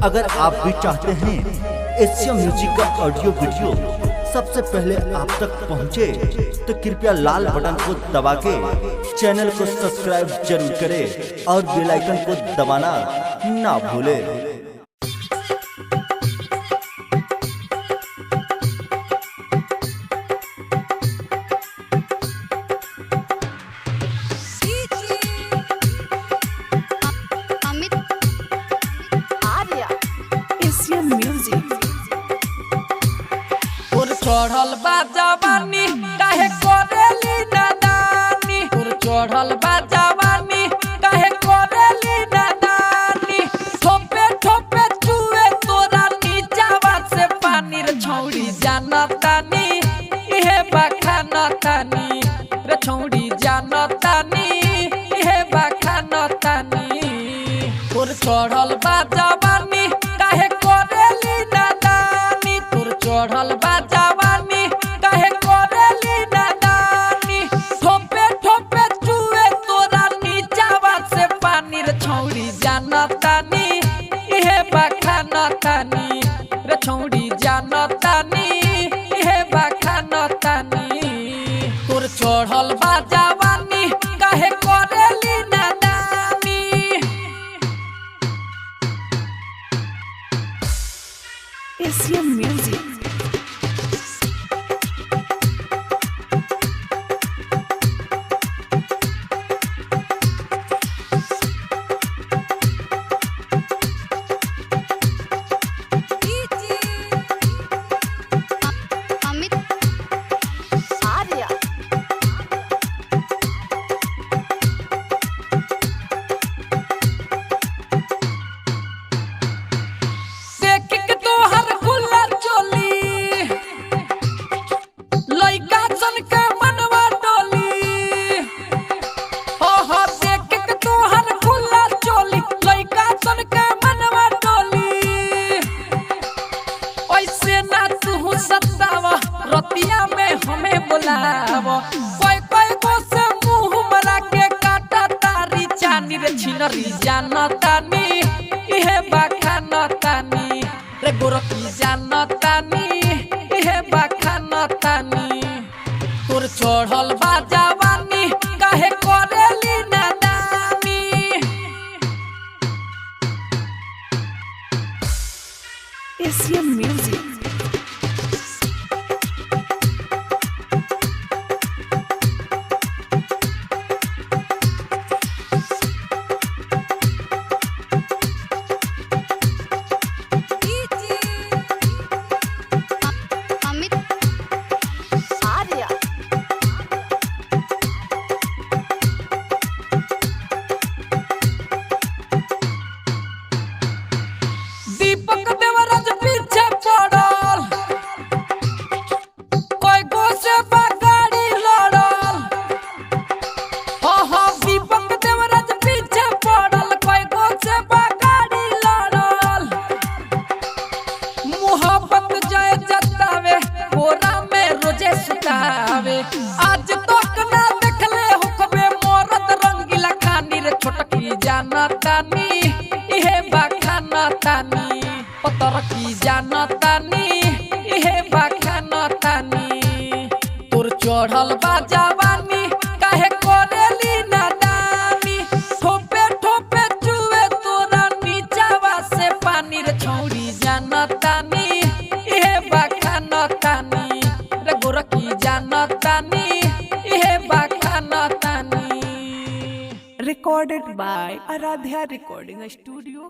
अगर आप भी चाहते हैं एशिया म्यूजिक का ऑडियो वीडियो सबसे पहले आप तक पहुंचे, तो कृपया लाल बटन को दबा के चैनल को सब्सक्राइब जरूर करें और बेल आइकन को दबाना ना भूलें। चढ़ल बा जवानी काहे करेली नादानी, तोर चढ़ल बा जवानी काहे करेली नादानी। ठोपे ठोपे चुए तोरा नीचावा से पानी रे छौड़ी जानतानी, इहे बखानतानी रे छौड़ी जानतानी, इहे बखानतानी। तोर चढ़ल बा जवानी काहे करेली नादानी, तोर चढ़ल बा जानतानी, इहे बखानतानी रे छौड़ी जानतानी, इहे बखानतानी। तोर चढ़ल बा जवानी काहे करेली नादानी। एशिया म्यूजिक रतिया में हमें बुलावो, कोई कोई को से मुंह मरा के काटा तारी चानी रे छिनरी जानतानी, इहे बखानतानी रे गोरकी जानतानी, इहे बखानतानी। तोर चढ़ल बा जवानी काहे करेली नादानी। एशिया म्यूजिक आज तक ना देखले हुकबे मोरत रंगीला खानी रे छोटकी जानतानी, इहे बखानतानी पतर की जानतानी, इहे बखानतानी। तोर चढ़ल बा जवानी काहे करेली नादानी। ठोपे ठोपे चुए तोरा नीचावा से पानी रे छौड़ी जानतानी, इहे बखानतानी रे गोरकी जानतानी, इहे बखानतानी। Recorded by Aradhya Recording Studio,